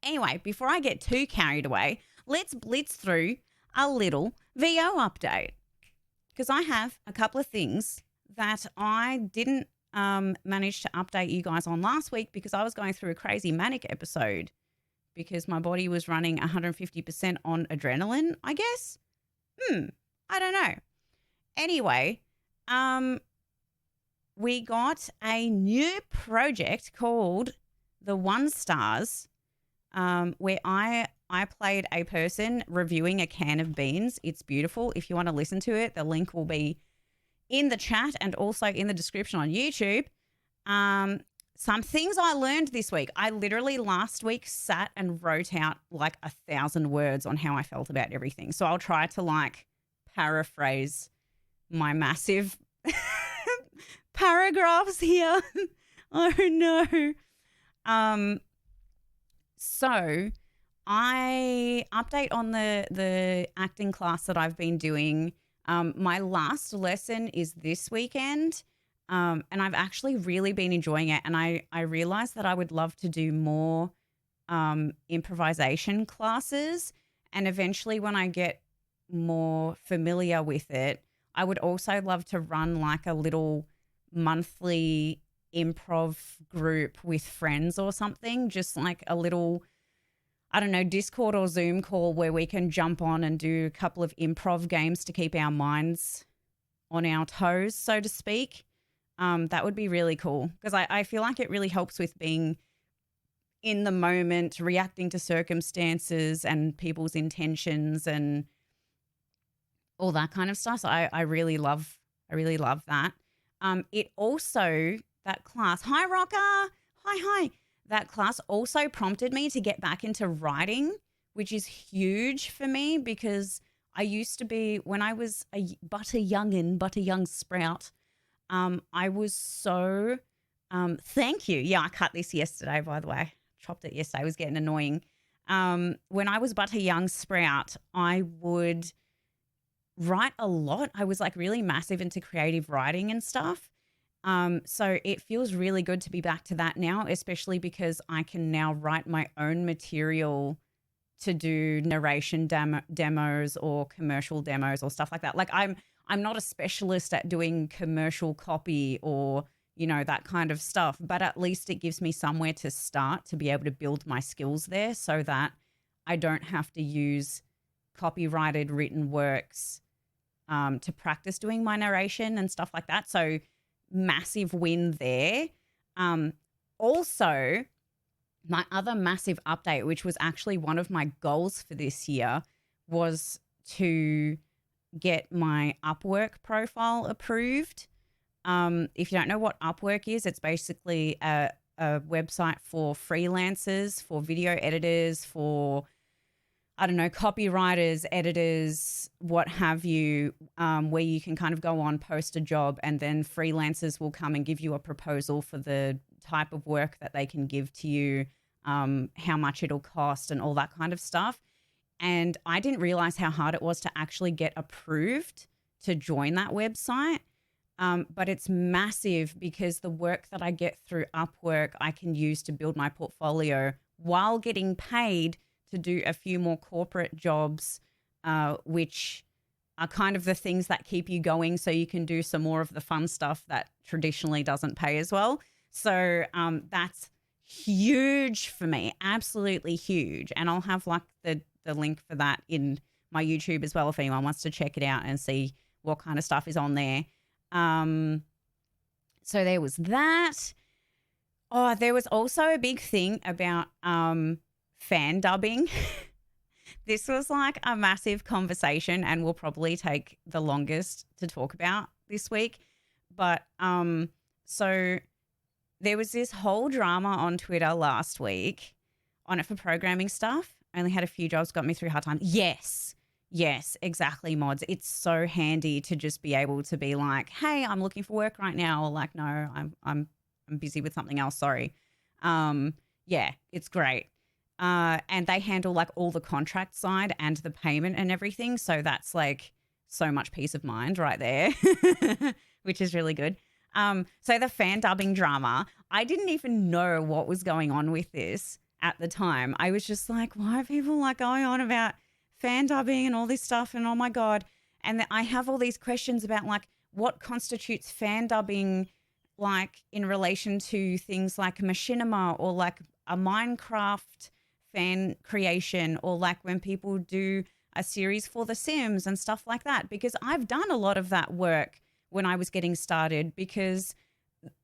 Anyway, before I get too carried away, let's blitz through a little VO update because I have a couple of things that I didn't manage to update you guys on last week because I was going through a crazy manic episode because my body was running 150% on adrenaline, I guess. I don't know. Anyway, we got a new project called the One Stars, where I played a person reviewing a can of beans. It's beautiful. If you want to listen to it, the link will be in the chat and also in the description on YouTube. Some things I learned this week. I literally last week sat and wrote out like 1,000 words on how I felt about everything. So I'll try to like paraphrase my massive paragraphs here. Oh no. So I update on the acting class that I've been doing. My last lesson is this weekend, and I've actually really been enjoying it. And I realized that I would love to do more improvisation classes. And eventually when I get more familiar with it, I would also love to run like a little monthly improv group with friends or something, just like a little, I don't know, Discord or Zoom call where we can jump on and do a couple of improv games to keep our minds on our toes, so to speak. That would be really cool because I feel like it really helps with being in the moment, reacting to circumstances and people's intentions and all that kind of stuff. So I really love that. It also, that class, hi Rocker, hi. That class also prompted me to get back into writing, which is huge for me because I used to be, when I was a young sprout, I was so, thank you. Yeah, I cut this yesterday, by the way. Chopped it yesterday. It was getting annoying. When I was but a young sprout, I would write a lot. I was like really massive into creative writing and stuff. So it feels really good to be back to that now, especially because I can now write my own material to do narration demos or commercial demos or stuff like that. Like I'm not a specialist at doing commercial copy or, you know, that kind of stuff, but at least it gives me somewhere to start to be able to build my skills there so that I don't have to use copyrighted written works to practice doing my narration and stuff like that. So massive win there. Also, my other massive update, which was actually one of my goals for this year, was to get my Upwork profile approved. If you don't know what Upwork is, it's basically a website for freelancers, for video editors, for, I don't know, copywriters, editors, what have you, where you can kind of go on, post a job, and then freelancers will come and give you a proposal for the type of work that they can give to you, how much it'll cost and all that kind of stuff. And I didn't realize how hard it was to actually get approved to join that website. But it's massive because the work that I get through Upwork, I can use to build my portfolio while getting paid to do a few more corporate jobs, which are kind of the things that keep you going so you can do some more of the fun stuff that traditionally doesn't pay as well. So that's huge for me, absolutely huge. And I'll have like the link for that in my YouTube as well if anyone wants to check it out and see what kind of stuff is on there. So there was that. Oh, there was also a big thing about Fandubbing. This was like a massive conversation and will probably take the longest to talk about this week. But so there was this whole drama on Twitter last week on it for programming stuff. I only had a few jobs, got me through hard time. Yes, exactly, mods. It's so handy to just be able to be like, hey, I'm looking for work right now. Or like, no, I'm busy with something else. Sorry. Yeah, it's great. And they handle like all the contract side and the payment and everything. So that's like so much peace of mind right there, which is really good. So the Fandubbing drama, I didn't even know what was going on with this. at the time. I was just like, why are people like going on about fan dubbing and all this stuff? And oh my God. And I have all these questions about like what constitutes fan dubbing, like in relation to things like machinima or like a Minecraft fan creation, or like when people do a series for The Sims and stuff like that. Because I've done a lot of that work when I was getting started, because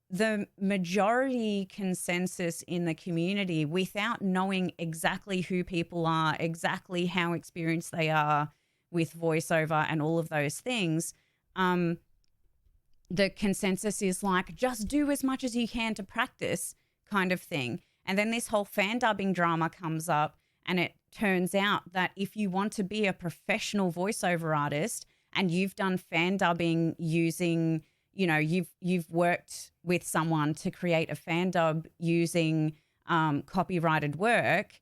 the majority consensus in the community, without knowing exactly who people are, exactly how experienced they are with voiceover and all of those things, the consensus is like, just do as much as you can to practice, kind of thing. And then this whole fan dubbing drama comes up, and it turns out that if you want to be a professional voiceover artist and you've done fan dubbing using, you know, you've worked with someone to create a fan dub using copyrighted work,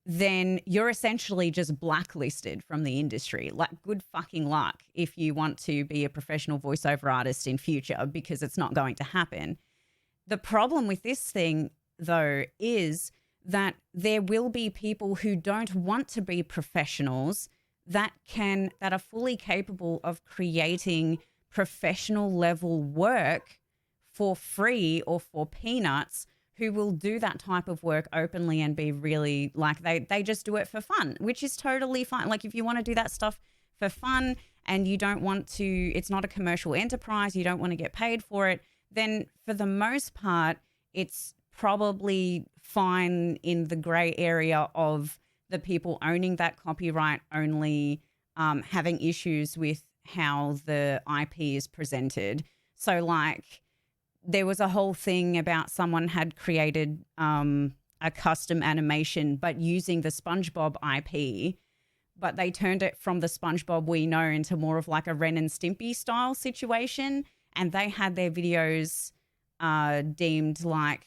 then you're essentially just blacklisted from the industry. Like, good fucking luck if you want to be a professional voiceover artist in future, because it's not going to happen. The problem with this thing, though, is that there will be people who don't want to be professionals that are fully capable of creating professional level work for free or for peanuts, who will do that type of work openly and be really like, they just do it for fun, which is totally fine. Like, if you want to do that stuff for fun and you don't want to, it's not a commercial enterprise, you don't want to get paid for it, then for the most part, it's probably fine in the gray area of the people owning that copyright only having issues with how the IP is presented. So like, there was a whole thing about someone had created a custom animation, but using the SpongeBob IP, but they turned it from the SpongeBob we know into more of like a Ren and Stimpy style situation. And they had their videos deemed like,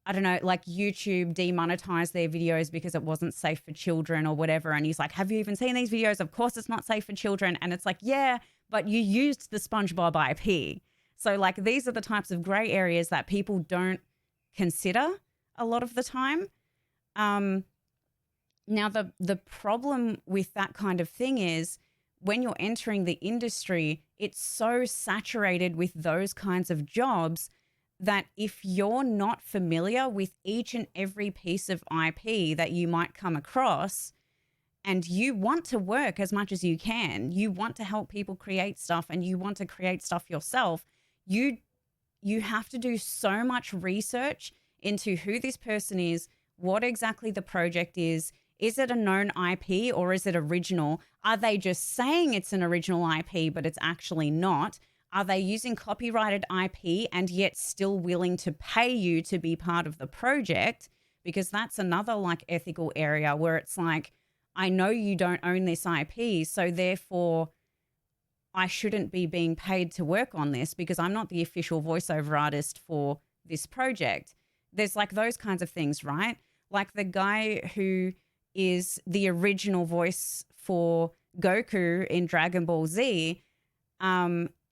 I don't know, like YouTube demonetized their videos because it wasn't safe for children or whatever. And he's like, have you even seen these videos? Of course it's not safe for children. And it's like, yeah, but you used the SpongeBob IP. So like, these are the types of gray areas that people don't consider a lot of the time. Now, the problem with that kind of thing is when you're entering the industry, it's so saturated with those kinds of jobs that if you're not familiar with each and every piece of IP that you might come across, and you want to work as much as you can, you want to help people create stuff and you want to create stuff yourself, you have to do so much research into who this person is, what exactly the project is it a known IP or is it original? Are they just saying it's an original IP but it's actually not? Are they using copyrighted IP and yet still willing to pay you to be part of the project? Because that's another like ethical area where it's like, I know you don't own this IP, so therefore I shouldn't be being paid to work on this because I'm not the official voiceover artist for this project. There's like those kinds of things, right? Like the guy who is the original voice for Goku in Dragon Ball Z,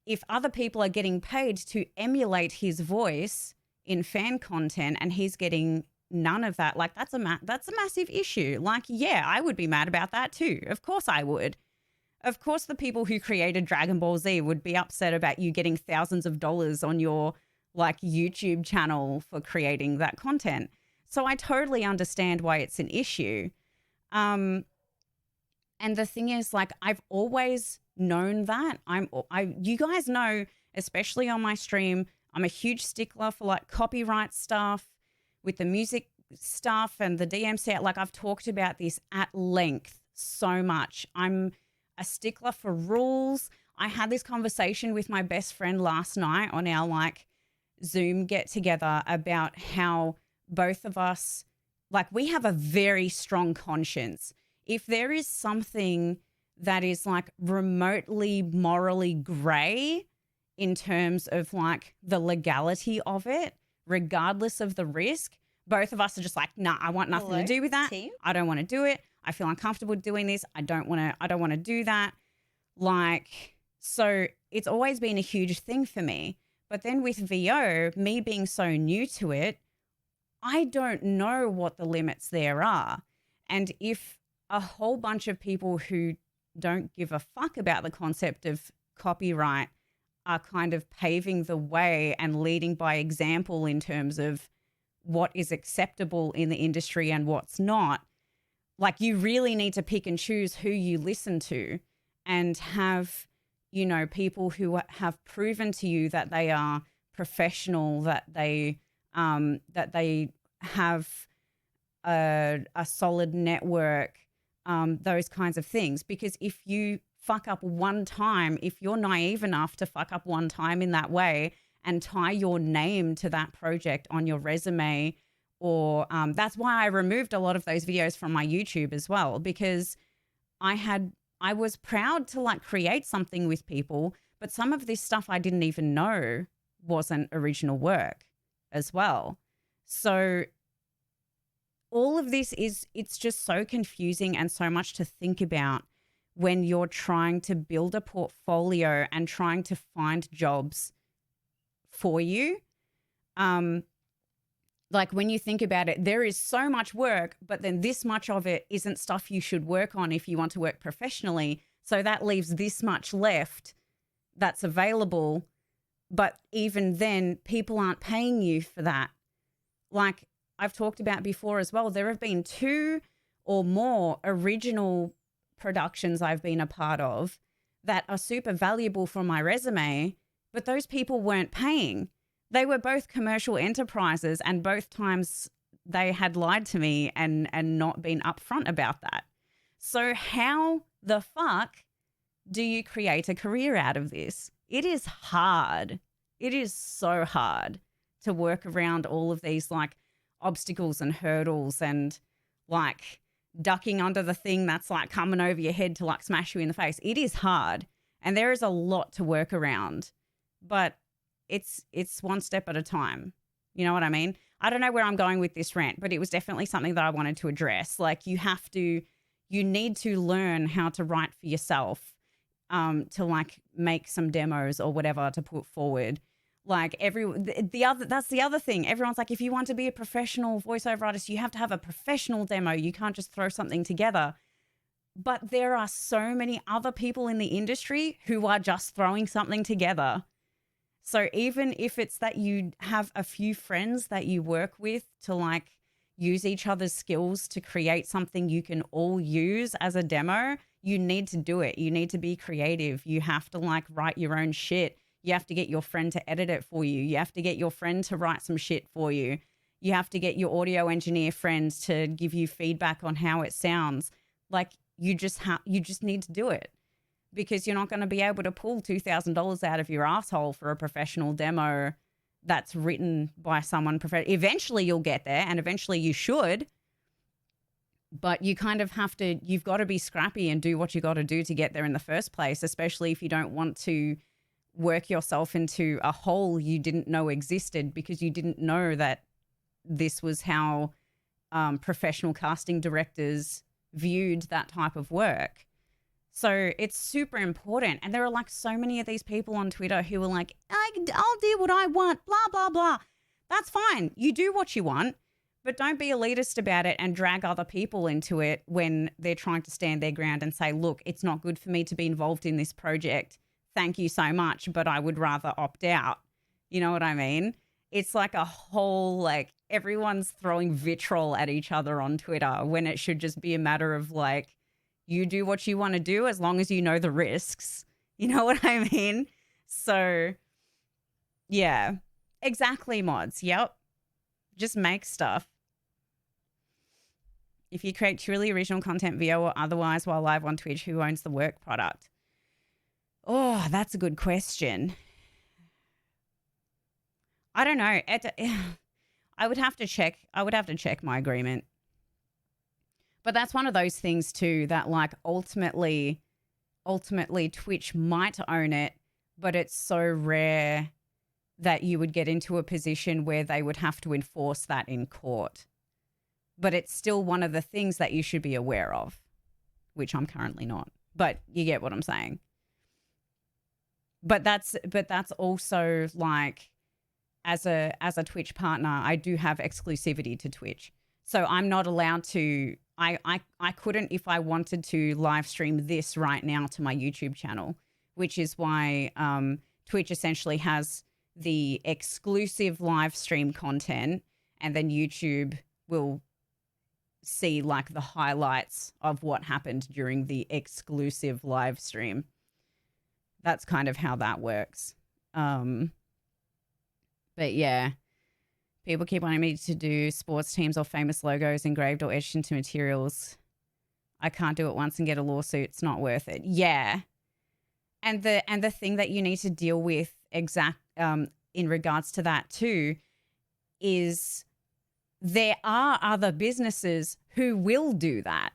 if other people are getting paid to emulate his voice in fan content and he's getting none of that, like that's a massive issue. Like, yeah, I would be mad about that too. Of course I would. Of course the people who created Dragon Ball Z would be upset about you getting thousands of dollars on your like YouTube channel for creating that content. So I totally understand why it's an issue. And the thing is, like, I've always known that. You guys know, especially on my stream, I'm a huge stickler for like copyright stuff with the music stuff and the DMC. Like, I've talked about this at length so much. I'm a stickler for rules. I had this conversation with my best friend last night on our like Zoom get together about how both of us, like, we have a very strong conscience. If there is something that is like remotely morally gray in terms of like the legality of it, regardless of the risk, both of us are just like, nah, I want nothing to do with that. Team? I don't want to do it. I feel uncomfortable doing this. I don't want to do that. Like, so it's always been a huge thing for me. But then with VO, me being so new to it, I don't know what the limits there are. And if a whole bunch of people who don't give a fuck about the concept of copyright are kind of paving the way and leading by example in terms of what is acceptable in the industry and what's not, like, you really need to pick and choose who you listen to and have, you know, people who have proven to you that they are professional, that they have a solid network, those kinds of things. Because if you fuck up one time, if you're naive enough to fuck up one time in that way and tie your name to that project on your resume, or that's why I removed a lot of those videos from my YouTube as well, because I was proud to like create something with people, but some of this stuff I didn't even know wasn't original work as well. So all of this it's just so confusing and so much to think about when you're trying to build a portfolio and trying to find jobs for you. Like when you think about it, there is so much work, but then this much of it isn't stuff you should work on if you want to work professionally. So that leaves this much left that's available. But even then, people aren't paying you for that. Like I've talked about before as well, there have been 2 or more original productions I've been a part of that are super valuable for my resume, but those people weren't paying. They were both commercial enterprises, and both times they had lied to me and not been upfront about that. So how the fuck do you create a career out of this? It is hard. It is so hard to work around all of these like obstacles and hurdles and like ducking under the thing that's like coming over your head to like smash you in the face. It is hard, and there is a lot to work around, but it's one step at a time. You know what I mean? I don't know where I'm going with this rant, but it was definitely something that I wanted to address. Like you need to learn how to write for yourself, to like make some demos or whatever to put forward. Like that's the other thing. Everyone's like, if you want to be a professional voiceover artist, you have to have a professional demo. You can't just throw something together. But there are so many other people in the industry who are just throwing something together. So even if it's that you have a few friends that you work with to like use each other's skills to create something you can all use as a demo, you need to do it. You need to be creative. You have to like write your own shit. You have to get your friend to edit it for you. You have to get your friend to write some shit for you. You have to get your audio engineer friends to give you feedback on how it sounds. Like you just need to do it, because you're not going to be able to pull $2,000 out of your asshole for a professional demo that's written by someone professional. Eventually you'll get there, and eventually you should, but you kind of have to, you've got to be scrappy and do what you got to do to get there in the first place, especially if you don't want to work yourself into a hole you didn't know existed because you didn't know that this was how professional casting directors viewed that type of work. So it's super important. And there are like so many of these people on Twitter who are like, I'll do what I want, blah, blah, blah. That's fine. You do what you want, but don't be elitist about it and drag other people into it when they're trying to stand their ground and say, look, it's not good for me to be involved in this project. Thank you so much, but I would rather opt out. You know what I mean? It's like a whole, like everyone's throwing vitriol at each other on Twitter when it should just be a matter of like, you do what you want to do as long as you know the risks. You know what I mean? So, yeah, exactly, mods. Yep. Just make stuff. If you create truly original content via or otherwise while live on Twitch, who owns the work product? Oh, that's a good question. I don't know. I would have to check. I would have to check my agreement. But that's one of those things too that like ultimately Twitch might own it, but it's so rare that you would get into a position where they would have to enforce that in court. But it's still one of the things that you should be aware of, which I'm currently not. But you get what I'm saying. But that's also like as a Twitch partner, I do have exclusivity to Twitch. So I'm not allowed to, I couldn't, if I wanted to, live stream this right now to my YouTube channel, which is why Twitch essentially has the exclusive live stream content, and then YouTube will see like the highlights of what happened during the exclusive live stream. That's kind of how that works. But yeah, people keep wanting me to do sports teams or famous logos engraved or etched into materials. I can't do it once and get a lawsuit. It's not worth it. Yeah. And the thing that you need to deal with in regards to that too is there are other businesses who will do that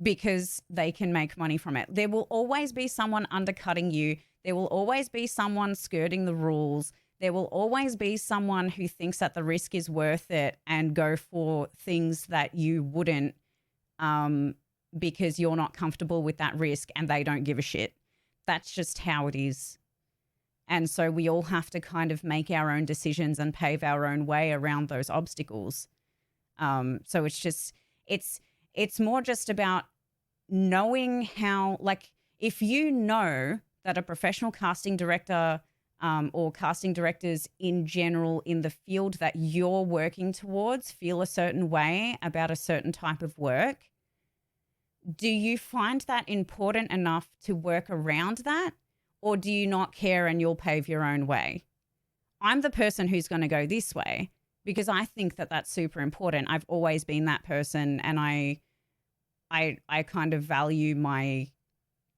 because they can make money from it. There will always be someone undercutting you. There will always be someone skirting the rules. There will always be someone who thinks that the risk is worth it and go for things that you wouldn't because you're not comfortable with that risk and they don't give a shit. That's just how it is. And so we all have to kind of make our own decisions and pave our own way around those obstacles. So it's just, it's more just about knowing how, like, if you know that a professional casting director or casting directors in general in the field that you're working towards feel a certain way about a certain type of work, do you find that important enough to work around that? Or do you not care and you'll pave your own way? I'm the person who's going to go this way because I think that that's super important. I've always been that person, and I kind of value my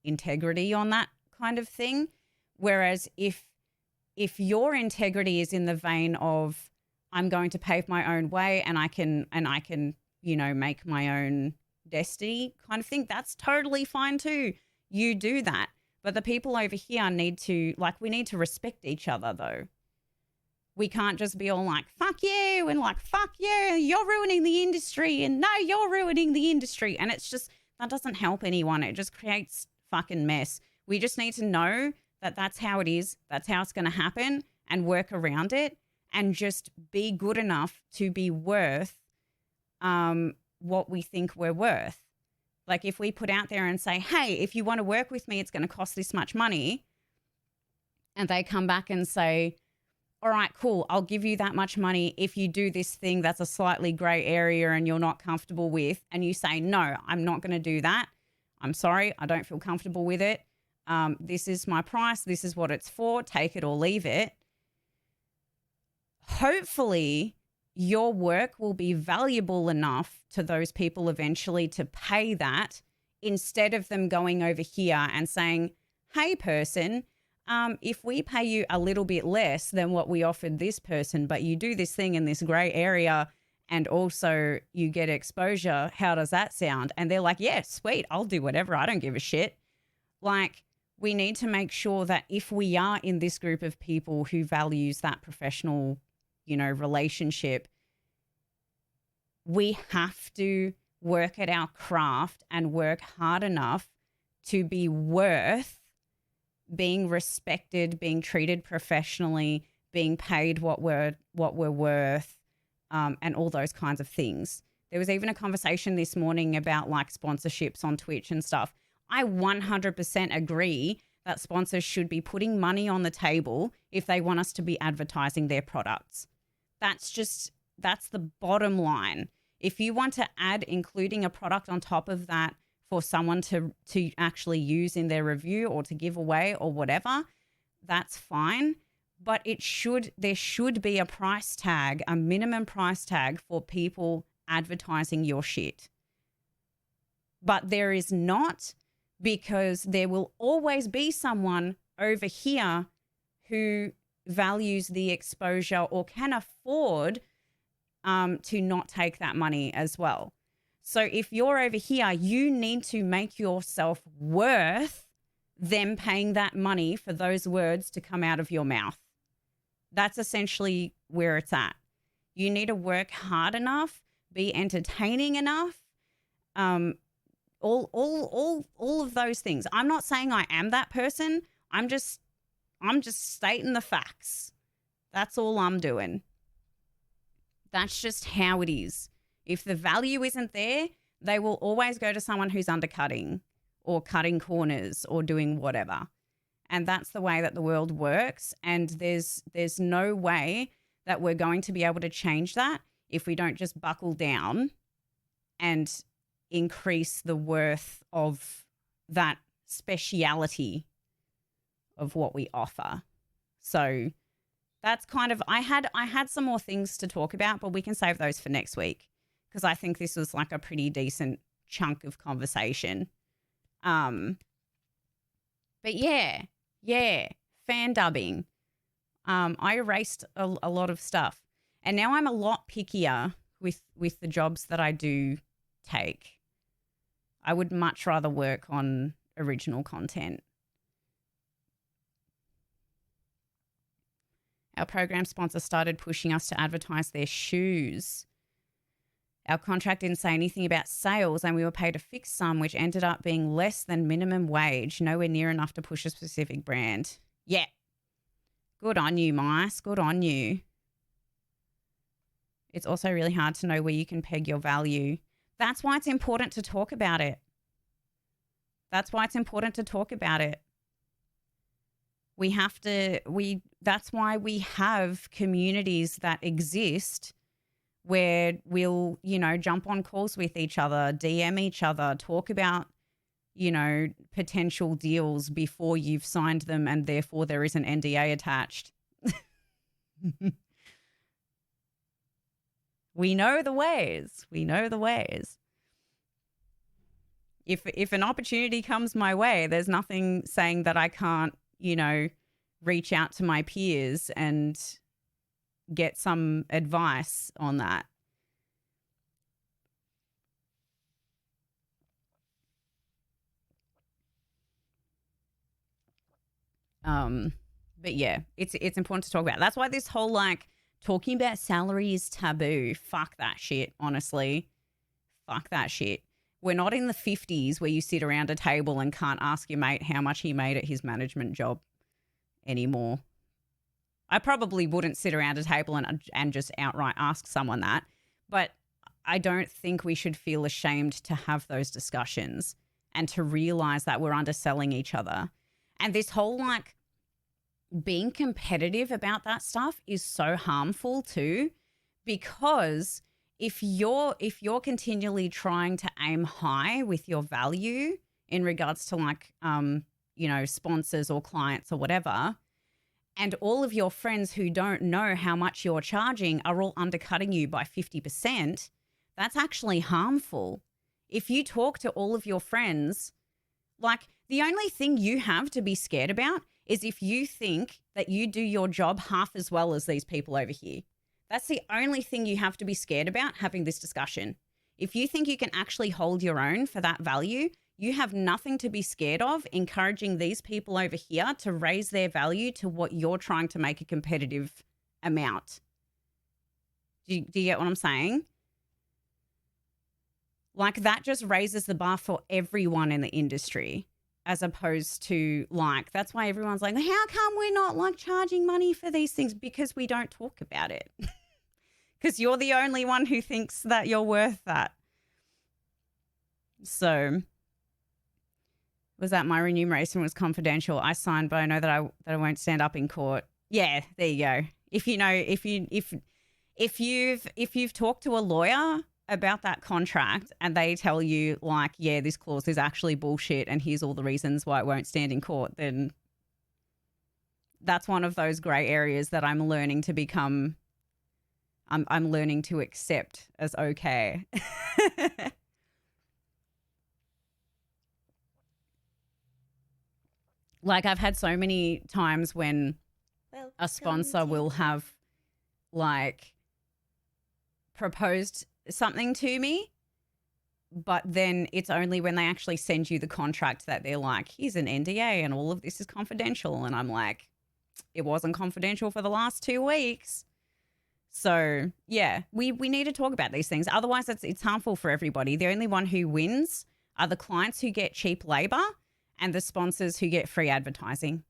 integrity on that kind of thing. Whereas if your integrity is in the vein of I'm going to pave my own way and I can make my own destiny kind of thing, that's totally fine too. You do that. But the people over here need to respect each other though. We can't just be all like, fuck you, and like, fuck you, you're ruining the industry, and no, you're ruining the industry. And it's just, that doesn't help anyone. It just creates fucking mess. We just need to know that that's how it is, that's how it's going to happen, and work around it, and just be good enough to be worth what we think we're worth. Like if we put out there and say, hey, if you want to work with me, it's going to cost this much money. And they come back and say, all right, cool, I'll give you that much money if you do this thing that's a slightly gray area and you're not comfortable with. And you say, no, I'm not going to do that. I'm sorry, I don't feel comfortable with it. This is my price. This is what it's for. Take it or leave it. Hopefully your work will be valuable enough to those people eventually to pay that, instead of them going over here and saying, hey, person, if we pay you a little bit less than what we offered this person, but you do this thing in this gray area and also you get exposure, how does that sound? And they're like, yeah, sweet, I'll do whatever. I don't give a shit. Like, we need to make sure that if we are in this group of people who values that professional, relationship, we have to work at our craft and work hard enough to be worth being respected, being treated professionally, being paid what we're worth, and all those kinds of things. There was even a conversation this morning about like sponsorships on Twitch and stuff. I 100% agree that sponsors should be putting money on the table if they want us to be advertising their products. That's the bottom line. If you want to add including a product on top of that for someone to actually use in their review or to give away or whatever, that's fine. But there should be a price tag, a minimum price tag for people advertising your shit. But there is not, because there will always be someone over here who values the exposure or can afford to not take that money as well. So if you're over here, you need to make yourself worth them paying that money for those words to come out of your mouth. That's essentially where it's at. You need to work hard enough, be entertaining enough, all of those things. I'm not saying I am that person. I'm just stating the facts. That's all I'm doing. That's just how it is. If the value isn't there, they will always go to someone who's undercutting or cutting corners or doing whatever. And that's the way that the world works. And there's no way that we're going to be able to change that if we don't just buckle down and increase the worth of that speciality of what we offer. So that's kind of, I had some more things to talk about, but we can save those for next week because I think this was like a pretty decent chunk of conversation. But yeah, Fandubbing. I erased a lot of stuff, and now I'm a lot pickier with the jobs that I do take. I would much rather work on original content. Our program sponsor started pushing us to advertise their shoes. Our contract didn't say anything about sales, and we were paid a fixed sum, which ended up being less than minimum wage, nowhere near enough to push a specific brand. Yeah. Good on you, Mice. Good on you. It's also really hard to know where you can peg your value. That's why it's important to talk about it. That's why that's why we have communities that exist where we'll, jump on calls with each other, DM each other, talk about, potential deals before you've signed them and therefore there is an NDA attached. We know the ways. If an opportunity comes my way, there's nothing saying that I can't, reach out to my peers and get some advice on that. But yeah, it's important to talk about. That's why this whole talking about salary is taboo. Fuck that shit, honestly. Fuck that shit. We're not in the 50s where you sit around a table and can't ask your mate how much he made at his management job anymore. I probably wouldn't sit around a table and just outright ask someone that, but I don't think we should feel ashamed to have those discussions and to realize that we're underselling each other. And this whole being competitive about that stuff is so harmful too, because if you're continually trying to aim high with your value in regards to sponsors or clients or whatever, and all of your friends who don't know how much you're charging are all undercutting you by 50%, that's actually harmful. If you talk to all of your friends, the only thing you have to be scared about is if you think that you do your job half as well as these people over here. That's the only thing you have to be scared about having this discussion. If you think you can actually hold your own for that value, you have nothing to be scared of encouraging these people over here to raise their value to what you're trying to make a competitive amount. Do you get what I'm saying? That just raises the bar for everyone in the industry, as opposed to that's why everyone's like, how come we're not charging money for these things? Because we don't talk about it. Because you're the only one who thinks that you're worth that. So was that my remuneration was confidential? I signed, but I know that I won't stand up in court. Yeah, there you go. If you've talked to a lawyer about that contract and they tell you yeah, this clause is actually bullshit and here's all the reasons why it won't stand in court, then that's one of those gray areas that I'm learning to become, I'm learning to accept as okay. I've had so many times when a sponsor will have proposed something to me, but then it's only when they actually send you the contract that they're like, here's an NDA and all of this is confidential. And I'm like, it wasn't confidential for the last 2 weeks. So yeah, we need to talk about these things. Otherwise it's harmful for everybody. The only one who wins are the clients who get cheap labor and the sponsors who get free advertising.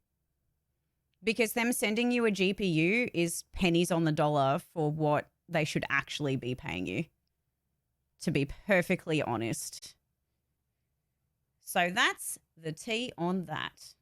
because them sending you a GPU is pennies on the dollar for what they should actually be paying you, to be perfectly honest. So that's the tea on that.